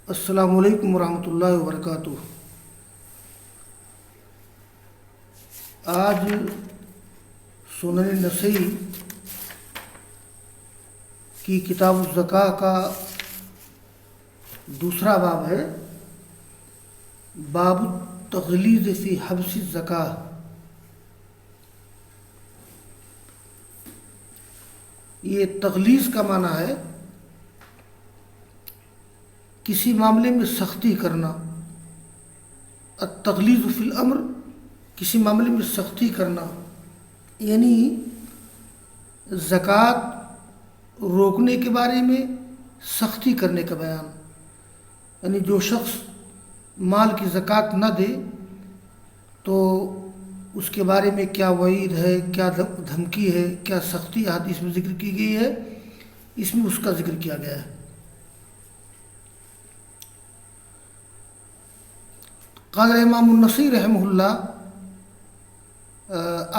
السلام علیکم ورحمۃ اللہ وبرکاتہ۔ آج سنن نسائی کی کتاب الزکاة کا دوسرا باب ہے، باب التغلیظ فی حبس الزکاة۔ یہ تغلیظ کا معنی ہے کسی معاملے میں سختی کرنا۔ التغلیظ فی الامر، کسی معاملے میں سختی کرنا، یعنی زکوٰۃ روکنے کے بارے میں سختی کرنے کا بیان۔ یعنی جو شخص مال کی زکوٰۃ نہ دے تو اس کے بارے میں کیا وعید ہے، کیا دھمکی ہے، کیا سختی حدیث میں ذکر کی گئی ہے، اس میں اس کا ذکر کیا گیا ہے۔ قال امام النسائی رحمہ اللہ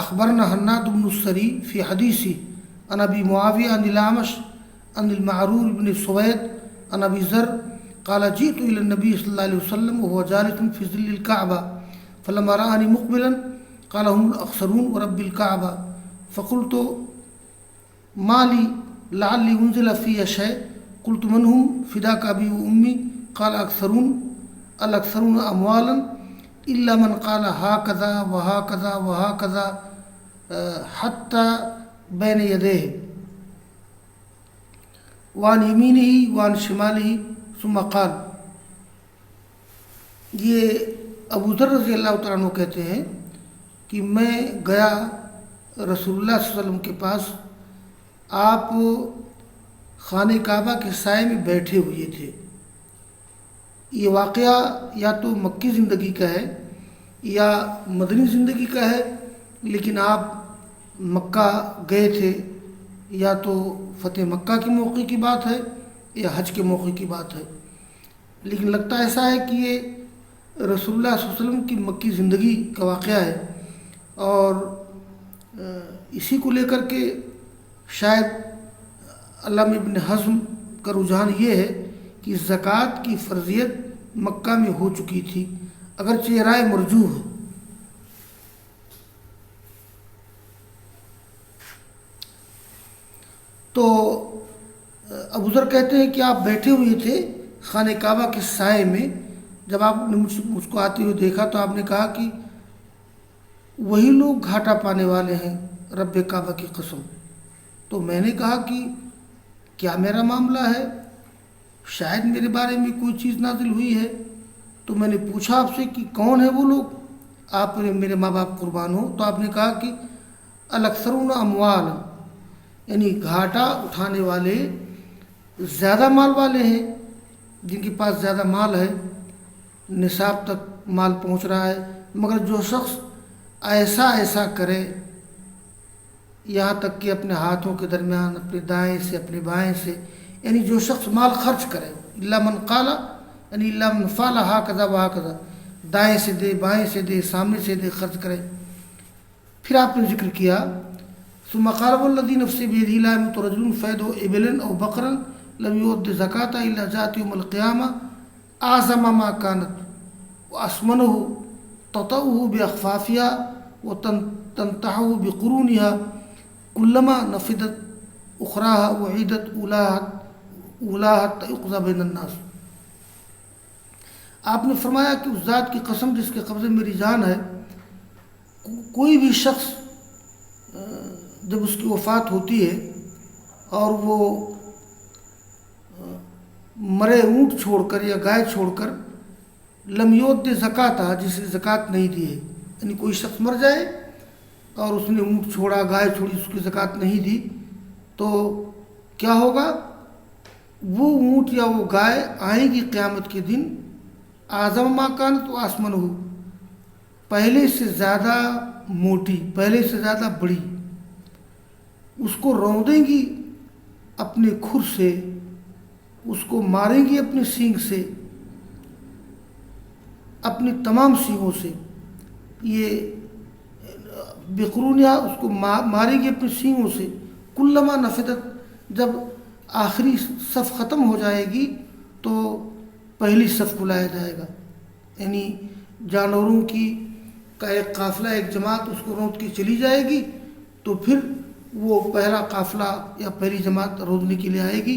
اخبرنا حناد بن السری فی حدیثی عن ابی معاویہ عن الاعمش عن المعرور بن سوید عن ابی ذر قال جئت الى النبی صلی اللہ علیہ وسلم وهو جالس فی ظل الكعبہ فلما رآنی مقبلا قال هم الاخسرون ورب الكعبہ فقلت ما لی لعلی انزل فی شیء قلت من هم فداک ابی و امی قال الاکثرون اموالا الا من قال هكذا وهكذا وهكذا حتى بين يديه وعن يمينه وعن شماله ثم قال۔ یہ ابو ذر رضی اللہ تعالیٰ عنہ کہتے ہیں کہ میں گیا رسول اللہ صلی اللہ علیہ وسلم کے پاس، آپ خانہ کعبہ کے سائے میں بیٹھے ہوئے تھے۔ یہ واقعہ یا تو مکی زندگی کا ہے یا مدنی زندگی کا ہے، لیکن آپ مکہ گئے تھے، یا تو فتح مکہ کے موقع کی بات ہے یا حج کے موقع کی بات ہے، لیکن لگتا ایسا ہے کہ یہ رسول اللہ صلی اللہ علیہ وسلم کی مکی زندگی کا واقعہ ہے، اور اسی کو لے کر کے شاید علامہ ابن حزم کا رجحان یہ ہے کہ زکوٰۃ کی فرضیت مکہ میں ہو چکی تھی، اگرچہ یہ رائے مرجوح ہے۔ تو ابو ذر کہتے ہیں کہ آپ بیٹھے ہوئے تھے خانہ کعبہ کے سائے میں، جب آپ نے مجھ کو آتے ہوئے دیکھا تو آپ نے کہا کہ وہی لوگ گھاٹا پانے والے ہیں، رب کعبہ کی قسم۔ تو میں نے کہا کہ کیا میرا معاملہ ہے، شاید میرے بارے میں کوئی چیز نازل ہوئی ہے۔ تو میں نے پوچھا آپ سے کہ کون ہے وہ لوگ، آپ نے میرے ماں باپ قربان ہو۔ تو آپ نے کہا کہ الاکثرون اموال، یعنی گھاٹا اٹھانے والے زیادہ مال والے ہیں، جن کے پاس زیادہ مال ہے، نصاب تک مال پہنچ رہا ہے۔ مگر جو شخص ایسا کرے یہاں تک کہ اپنے ہاتھوں کے درمیان اپنے دائیں سے اپنے بائیں سے، یعنی جو شخص مال خرچ کرے، الا من قال، یعنی الا من فعل هكذا وهكذا، دائیں سے دے، بائیں سے دے، سامنے سے دے، خرچ کرے۔ پھر آپ نے ذکر کیا ثم قال والذي نفسي بيده لا يموت رجل فيدعو ابلا او بقرا لم يؤد زكاة الا جاءت يوم القيامة اعظم ما كانت واسمنه تطأه باخفافها وتنتحه بقرونها كلما نفدت اخراها وعيدت اولاها حتى يقضى بين الناس۔ آپ نے فرمایا کہ اس ذات کی قسم جس کے قبضے میں میری جان ہے، کوئی بھی شخص جب اس کی وفات ہوتی ہے اور وہ مرے اونٹ چھوڑ کر یا گائے چھوڑ کر لم یؤد زکوٰۃ، جس نے زکوٰۃ نہیں دی ہے، یعنی کوئی شخص مر جائے اور اس نے اونٹ چھوڑا، گائے چھوڑی، اس کی زکوٰۃ نہیں دی، تو کیا ہوگا؟ وہ اونٹ یا وہ گائے آئے گی قیامت کے دن، اعظم ما کانت و اسمنہ، پہلے سے زیادہ موٹی، پہلے سے زیادہ بڑی، اس کو روندیں گی اپنے کھر سے، اس کو ماریں گی اپنے سینگ سے، اپنی تمام سینگوں سے، یہ بقرونیا، اس کو ماریں گی اپنے سینگوں سے، کلما نفدت، جب آخری صف ختم ہو جائے گی تو پہلی صف کو لایا جائے گا، یعنی جانوروں کا ایک قافلہ، ایک جماعت اس کو رونت کے چلی جائے گی، تو پھر وہ پہلا قافلہ یا پہلی جماعت رودنے کے لیے آئے گی،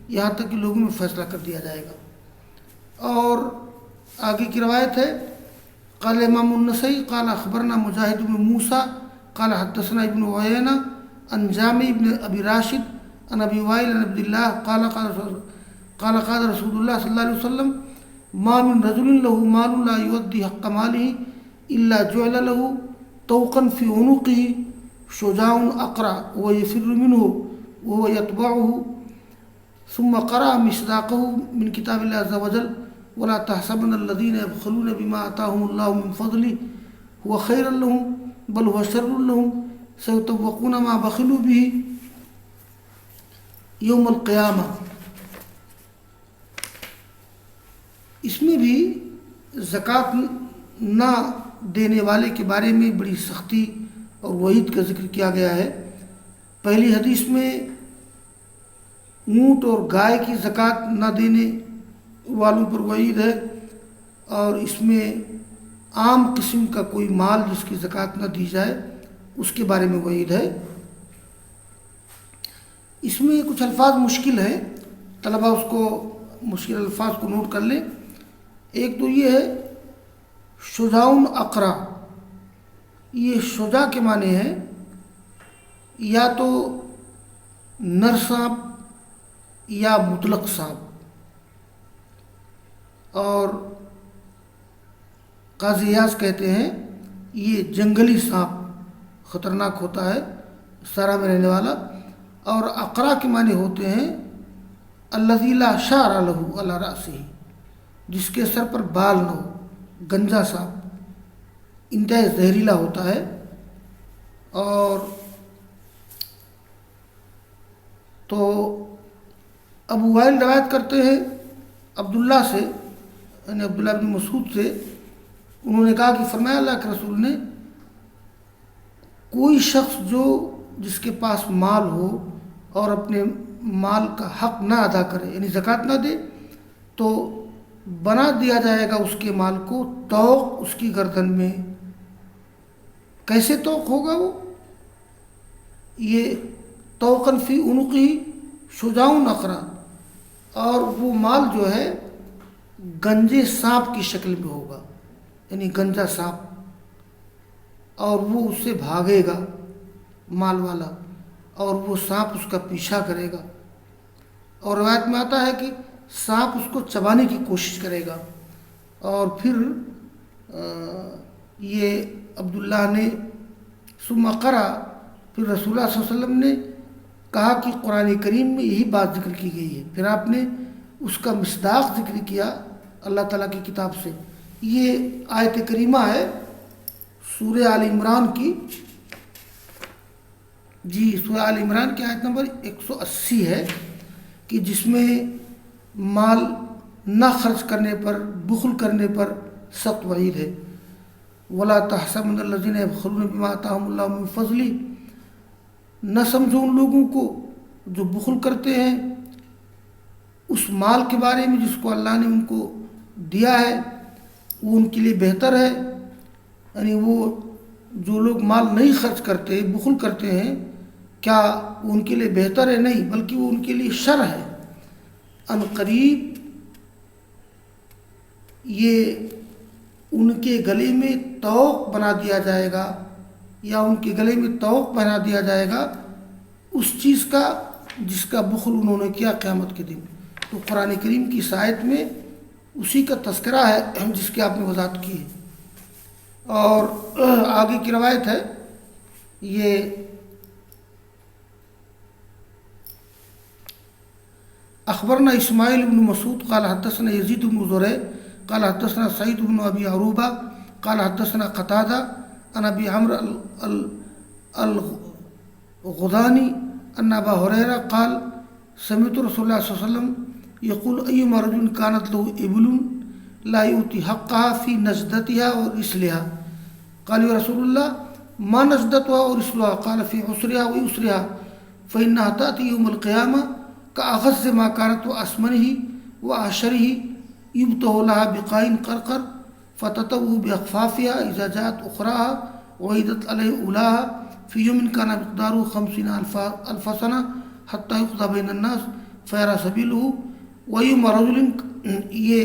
یہاں تک کہ لوگوں میں فیصلہ کر دیا جائے گا۔ اور آگے کی روایت ہے، قال امام النسائی قال اخبرنا مجاہد بن موسیٰ قال حدثنا ابن عیینہ عن جامع ابن ابی راشد عن ابی وائل عن عبد اللہ قال قال رسول اللہ صلی اللہ علیہ وسلم ما من رجل له مال لا يؤدي حق ماله الا جعل له طوقا في عنقه شجاع اقرع ويفر منه وهو يتبعه ثم قرأ مصداقه من كتاب الله عز وجل ولا تحسبن الذين يبخلون بما آتاهم الله من فضله هو خيرا لهم بل هو شر لهم سيطوقون ما بخلوا به يوم القيامة۔ اس میں بھی زکوٰۃ نہ دینے والے کے بارے میں بڑی سختی اور وعید کا ذکر کیا گیا ہے۔ پہلی حدیث میں اونٹ اور گائے کی زکوٰۃ نہ دینے والوں پر وعید ہے، اور اس میں عام قسم کا کوئی مال جس کی زکوٰۃ نہ دی جائے اس کے بارے میں وعید ہے۔ اس میں کچھ الفاظ مشکل ہیں، طلبہ اس کو مشکل الفاظ کو نوٹ کر لیں۔ ایک تو یہ ہے شجاع اقرع، یہ شجاع کے معنی ہے یا تو نر سانپ یا مطلق سانپ، اور قاضی ایاز کہتے ہیں یہ جنگلی سانپ خطرناک ہوتا ہے، صحرا میں رہنے والا۔ اور اقرع کے معنی ہوتے ہیں الذی لا شعر لہ علی رأسہ، جس کے سر پر بال نہ ہو، گنجا سانپ انتہائی زہریلا ہوتا ہے۔ اور تو ابو وائل روایت کرتے ہیں عبداللہ سے، یعنی عبداللہ بن مسعود سے، انہوں نے کہا کہ فرمایا اللہ کے رسول نے کوئی شخص جس کے پاس مال ہو اور اپنے مال کا حق نہ ادا کرے، یعنی زکوٰۃ نہ دے، تو بنا دیا جائے گا اس کے مال کو طوق اس کی گردن میں۔ کیسے طوق ہوگا وہ؟ یہ طوقاً فی عنقہ شجاع اقرع، اور وہ مال جو ہے گنجے سانپ کی شکل میں ہوگا، یعنی گنجا سانپ، اور وہ اس سے بھاگے گا مال والا، اور وہ سانپ اس کا پیچھا کرے گا، اور روایت میں آتا ہے کہ سانپ اس کو چبانے کی کوشش کرے گا۔ اور پھر یہ عبداللہ نے ثم قرأ، پھر رسول اللہ صلی اللہ علیہ وسلم نے کہا کہ قرآن کریم میں یہی بات ذکر کی گئی ہے، پھر آپ نے اس کا مصداق ذکر کیا اللہ تعالیٰ کی کتاب سے۔ یہ آیت کریمہ ہے سورہ آل عمران کی، سورہ آل عمران کی آیت نمبر 180 ہے، کہ جس میں مال نہ خرچ کرنے پر، بخل کرنے پر سخت وعید ہے۔ وَلَا تَحْسَبَنَّ الَّذِينَ يَبْخَلُونَ بِمَا آتَاهُمُ اللَّهُ مِنْ فَضْلِهِ، نہ سمجھو ان لوگوں کو جو بخل کرتے ہیں اس مال کے بارے میں جس کو اللہ نے ان کو دیا ہے، وہ ان کے لیے بہتر ہے، یعنی وہ جو لوگ مال نہیں خرچ کرتے، بخل کرتے ہیں، کیا ان کے لیے بہتر ہے؟ نہیں، بلکہ وہ ان کے لیے شر ہے۔ ان قریب یہ ان کے گلے میں طوق بنا دیا جائے گا، یا ان کے گلے میں طوق بنا دیا جائے گا اس چیز کا جس کا بخل انہوں نے کیا قیامت کے دن۔ تو قرآن کریم کی آیت میں اسی کا تذکرہ ہے جس کی آپ نے وضاحت کی ہے۔ اور آگے کی روایت ہے، یہ اخبرنا اسماعیل بن مسعود قال حدثنا یزید بن زرع قال حدثنا سعید بن ابی عروبہ قال حدثنا قتادہ عن ابی عمرو الغضانی ان ابا ہریرہ قال سمعت رسول اللہ صلی اللہ علیہ وسلم یقول ایما رجل کانت له ابل لا یؤتی حقها فی نجدتها ورسلها قال یا رسول اللہ ما نجدتها ورسلها قال فی عسرها ویسرها فإنها تأتی یوم القیامہ کأغز ما کانت واسمنه وأعشره يبتغ لها بقاء قرقر فتتوه بأخفافها إذا جاءت أخراها وعيدت عليه أولاها في يوم كان مقداره 50,000 سنة حتى يقضى بين الناس فيرى سبيله ويوم رجل. یہ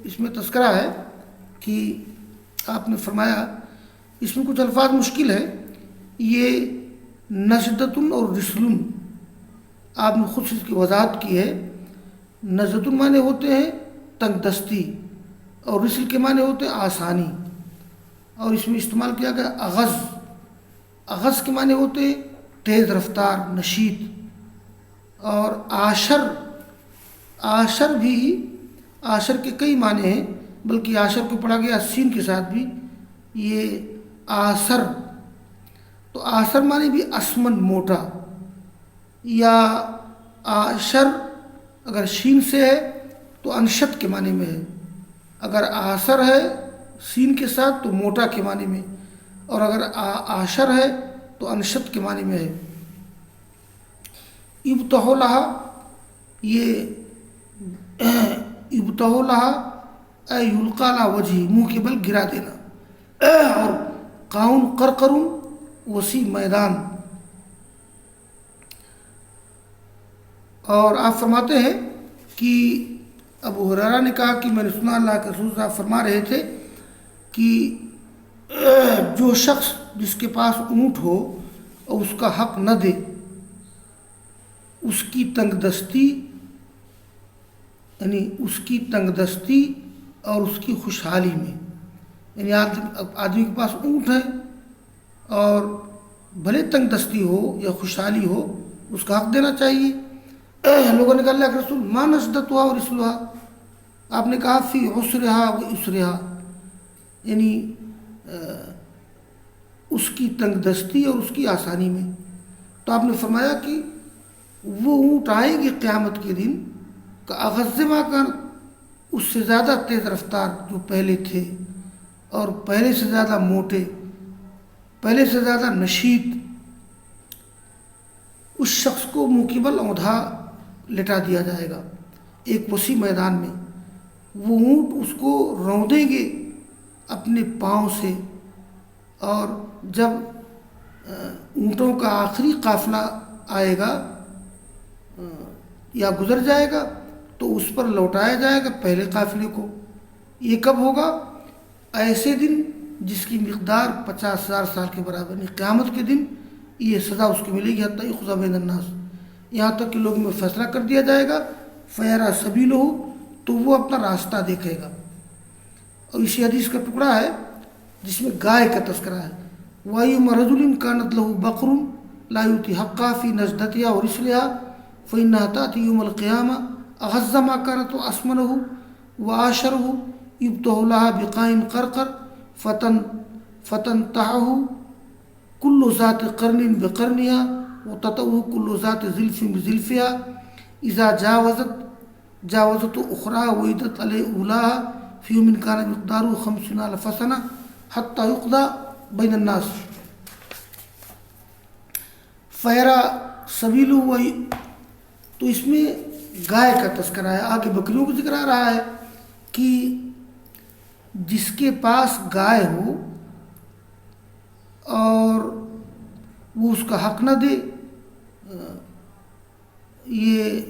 اس میں تذکرہ ہے کہ آپ نے فرمایا اس میں کچھ الفاظ مشکل ہے. یہ نجدتن اور رسلن آپ نے خود سے اس کی وضاحت کی ہے. نجدتن معنی ہوتے ہیں تنگ دستی اور رسل کے معنی ہوتے ہیں آسانی. اور اس میں استعمال کیا گیا اغز. اغز کے معنی ہوتے ہیں تیز رفتار نشیط. اور آشر بھی آشر کے کئی معنی ہیں بلکہ آشر کو پڑھا گیا سین کے ساتھ بھی یہ آسر. تو آسر معنی بھی اسمن موٹا یا آشر اگر شین سے ہے تو انشت کے معنی میں ہے. اگر آسر ہے سین کے ساتھ تو موٹا کے معنی میں اور اگر آشر ہے تو انشت کے معنی میں ہے. ابتغ لہا یہ ابتغ لہا اے یلقا لا وجہی منہ کے بل گرا دینا. اور قاؤن قرقرون وسیع میدان. اور آپ فرماتے ہیں کہ ابو ہریرہ نے کہا کہ میں نے سنا اللہ کے رسول صاحب فرما رہے تھے کہ جو شخص جس کے پاس اونٹ ہو اور اس کا حق نہ دے اس کی تنگ دستی یعنی اس کی تنگ دستی اور اس کی خوشحالی میں یعنی آدمی کے پاس اونٹ ہے اور بھلے تنگ دستی ہو یا خوشحالی ہو اس کا حق دینا چاہیے. لوگوں نے کہا اللہ کے رسول ما نجدتها اور رسلها آپ نے کہا فی عسرها و یسرها یعنی اس کی تنگ دستی اور اس کی آسانی میں. تو آپ نے فرمایا کہ وہ اونٹ آئیں گے قیامت کے دن کہ اغض ما کان اس سے زیادہ تیز رفتار جو پہلے تھے اور پہلے سے زیادہ موٹے پہلے سے زیادہ نشیط. اس شخص کو منہ کی بل اوندھا لٹا دیا جائے گا ایک وسیع میدان میں. وہ اونٹ اس کو روندیں گے اپنے پاؤں سے اور جب اونٹوں کا آخری قافلہ آئے گا یا گزر جائے گا تو اس پر لوٹایا جائے گا پہلے قافلے کو. یہ کب ہوگا؟ ایسے دن جس کی مقدار 50,000 سال کے برابر یعنی قیامت کے دن یہ سزا اس کو ملے گی حتیٰ یقضی بین الناس یہاں تک کہ لوگوں میں فیصلہ کر دیا جائے گا. فیرا سبیلہ تو وہ اپنا راستہ دیکھے گا. اور اسی حدیث کا ٹکڑا ہے جس میں گائے کا تذکرہ ہے. وَأَيُّمَّ رَجُلٍ كَانَتْ لَهُ بَقْرٌ لَا يُؤْتِي حَقَّهَا فِي نَجْدَتِهَا وَرِسْلِهَا فَإِنَّهَا تَأْتِي يَوْمَ الْقِيَامَةِ أَغَضَّ مَا كَانَتْ وَأَسْمَنَهُ وَآشَرَهُ يُبْتَغَ لَهَا بِقَاءٍ قَرْقَرٍ فَتَنْتَعُهُ كُلُّ ذَاتِ قَرْنٍ بِقَرْنِهَا وَتَطَوُّهُ كُلُّ ذَاتِ زِلْفٍ بِزِلْفِهَا إِذَا جاوزت أخرى وعدت عليه أولاها في يوم كان مقداره 50,000 سنة حتى يقضى بين الناس فیرا سبیلو. تو اس میں گائے کا تذکرہ ہے. آگے بکریوں کا ذکر آ رہا ہے کہ جس کے پاس گائے ہو اور وہ اس کا حق نہ دے یہ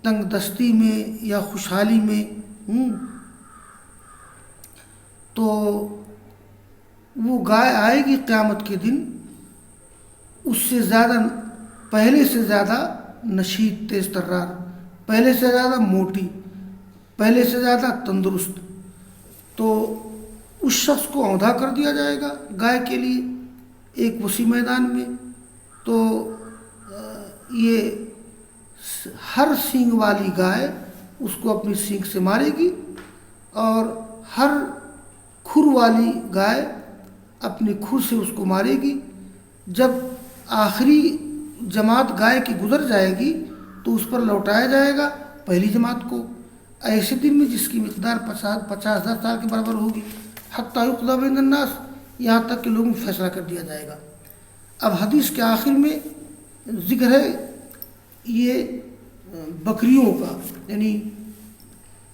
تنگ دستی میں یا خوشحالی میں تو وہ گائے آئے گی قیامت کے دن اس سے زیادہ پہلے سے زیادہ نشیط تیز ترار پہلے سے زیادہ موٹی پہلے سے زیادہ تندرست. تو اس شخص کو اوندھا کر دیا جائے گا گائے کے لیے ایک وسیع میدان میں. تو یہ ہر سینگ والی گائے اس کو اپنی سینگ سے مارے گی اور ہر کھر والی گائے اپنی کھر سے اس کو مارے گی. جب آخری جماعت گائے کی گزر جائے گی تو اس پر لوٹایا جائے گا پہلی جماعت کو ایسے دن میں جس کی مقدار 50,000 سال کے برابر ہوگی حتیٰ یقضی بین الناس یہاں تک کہ لوگوں میں فیصلہ کر دیا جائے گا. اب حدیث کے آخر میں ذکر ہے یہ بکریوں کا یعنی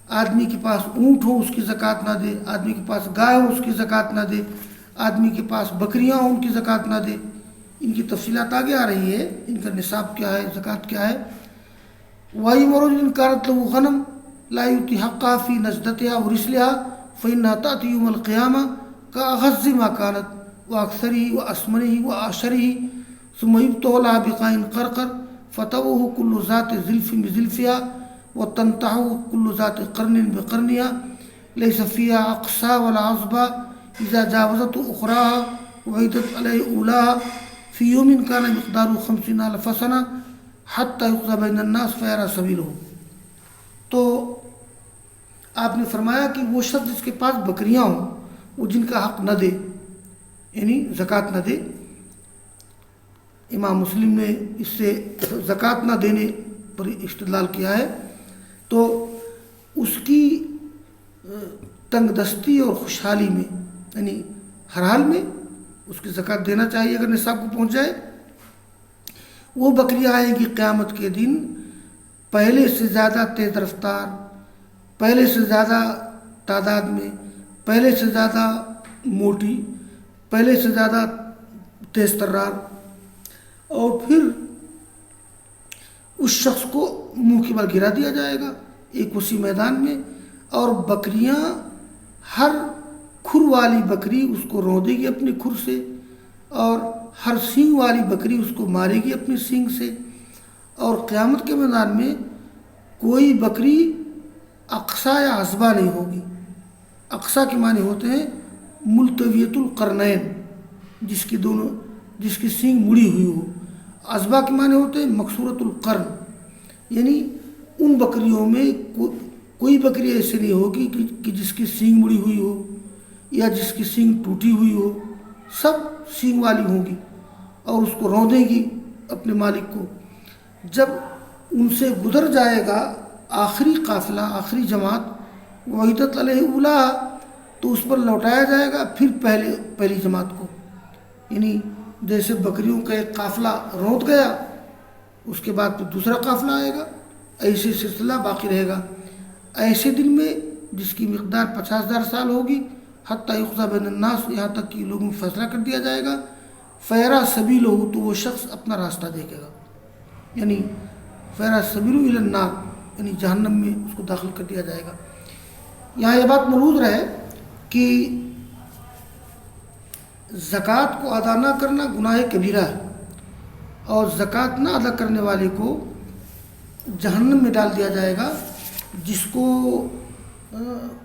آدمی کے پاس اونٹ ہو اس کی زکوٰۃ نہ دے، آدمی کے پاس گائے ہو اس کی زکوٰۃ نہ دے، آدمی کے پاس بکریاں ہوں ان کی زکوٰۃ نہ دے۔ ان کی تفصیلات آگے آ رہی ہے، ان کا نصاب کیا ہے، زکوٰۃ کیا ہے۔ وَأَيُّ رَجُلٍ كَانَتْ لَهُ غَنَمٌ لَا يُؤْتِي حَقَّهَا فِي نَجْدَتِهَا وَرِسْلِهَا فَإِنَّهَا تَأْتِي يَوْمَ الْقِيَامَةِ كَأَغَزِّ مَا كَانَتْ وَأَكْثَرِهِ وَأَسْمَنِهِ وَأَعْشَرِهِ ثُمَّ يُبْتَعُ لَهَا بِقَاعٍ قَرْقَرٍ فَتَوْهُ كُلُّ ذَاتِ زِلْفٍ بِزِلْفِهَا وَتَنْتَعُهُ كُلُّ ذَاتِ قَرْنٍ بِقَرْنِهَا لَيْسَ فِيهَا أَقْصَى وَلَا عَصْبَى إِذَا جَاوَزَتْ أُخْرَاهَا وَعِدَتْ عَلَيْهِ أُولَاهَا فِي يَوْمٍ كَانَ مِقْدَارُهُ 50,000 سَنَةً حَتَّى يُقْضَى بَيْنَ النَّاسِ فَيَرَى سَبِيلُهُ۔ تو آپ نے فرمایا کہ وہ شخص جس کے پاس بکریاں ہوں وہ جن کا حق نہ دے، یعنی زکوٰۃ نہ دے۔ امام مسلم نے اس سے زکوٰۃ نہ دینے پر استدلال کیا ہے، تو اس کی تنگ دستی اور خوشحالی میں، یعنی ہر حال میں اس کی زکوٰۃ دینا چاہیے اگر نصاب کو پہنچ جائے۔ وہ بکریاں آئیں گی قیامت کے دن پہلے سے زیادہ تیز رفتار، پہلے سے زیادہ تعداد میں، پہلے سے زیادہ موٹی، پہلے سے زیادہ تیز ترار، اور پھر اس شخص کو منہ کے بل گرا دیا جائے گا ایک وسیع میدان میں، اور بکریاں ہر کھر والی بکری اس کو روندے گی اپنے کھر سے، اور ہر سینگ والی بکری اس کو مارے گی اپنے سینگ سے، اور قیامت کے میدان میں کوئی بکری اقصا یا عصبہ نہیں ہوگی۔ اقصا کے معنی ہوتے ہیں ملتویت القرنین، جس کی سینگ مڑی ہوئی ہو۔ عصبہ کے معنی ہوتے ہیں مکسورۃ القرن، یعنی ان بکریوں میں کوئی بکری ایسی نہیں ہوگی کہ جس کی سینگ مڑی ہوئی ہو یا جس کی سینگ ٹوٹی ہوئی ہو، سب سینگ والی ہوں گی اور اس کو روندیں گی اپنے مالک کو۔ جب ان سے گزر جائے گا آخری قافلہ، آخری جماعت، وعیدت علیہ اولا، تو اس پر لوٹایا جائے گا پھر پہلی جماعت کو، یعنی جیسے بکریوں کا ایک قافلہ روند گیا اس کے بعد پھر دوسرا قافلہ آئے گا، ایسے سلسلہ باقی رہے گا۔ ایسے دن میں جس کی مقدار 50,000 سال ہوگی، حتیٰ یقضی بین الناس، یہاں تک کہ لوگوں میں فیصلہ کر دیا جائے گا، فیرا سبیلہ، تو وہ شخص اپنا راستہ دیکھے گا، یعنی فیرا سبیلہ الی النار، یعنی جہنم میں اس کو داخل کر دیا جائے گا۔ یہاں یہ بات ملحوظ رہے کہ زکوٰۃ کو ادا نہ کرنا گناہ کبیرہ ہے، اور زکوٰۃ نہ ادا کرنے والے کو جہنم میں ڈال دیا جائے گا، جس کو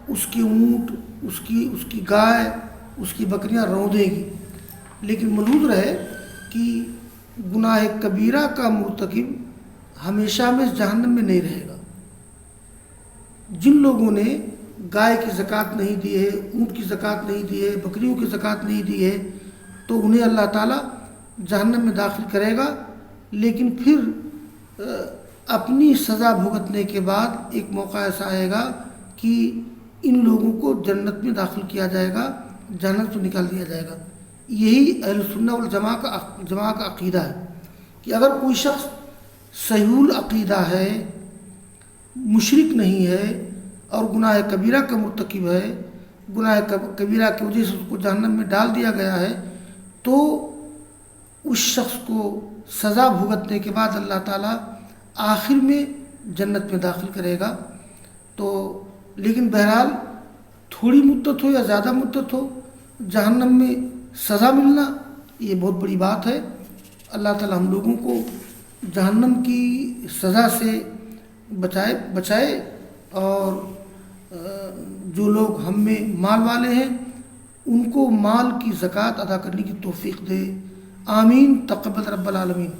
اس کے اونٹ، اس کی گائے، اس کی بکریاں رودیں گی۔ لیکن ملحوظ رہے کہ گناہ کبیرہ کا مرتکب ہمیشہ میں جہنم میں نہیں رہے گا۔ جن لوگوں نے گائے کی زکوٰۃ نہیں دی ہے، اونٹ کی زکوٰۃ نہیں دی ہے، بکریوں کی زکوٰۃ نہیں دی ہے، تو انہیں اللہ تعالیٰ جہنم میں داخل کرے گا، لیکن پھر اپنی سزا بھگتنے کے بعد ایک موقع ایسا آئے گا کہ ان لوگوں کو جنت میں داخل کیا جائے گا، جہنم سے نکال دیا جائے گا۔ یہی اہل سنہ والجماعہ کا عقیدہ ہے کہ اگر کوئی شخص صحیح العقیدہ ہے، مشرک نہیں ہے، اور گناہ کبیرہ کا مرتکب ہے، گناہ کبیرہ کی وجہ سے اس کو جہنم میں ڈال دیا گیا ہے، تو اس شخص کو سزا بھگتنے کے بعد اللہ تعالیٰ آخر میں جنت میں داخل کرے گا۔ تو لیکن بہرحال تھوڑی مدت ہو یا زیادہ مدت ہو، جہنم میں سزا ملنا یہ بہت بڑی بات ہے۔ اللہ تعالیٰ ہم لوگوں کو جہنم کی سزا سے بچائے، اور جو لوگ ہم میں مال والے ہیں ان کو مال کی زکوٰۃ ادا کرنے کی توفیق دے۔ آمین، تقبل رب العالمین۔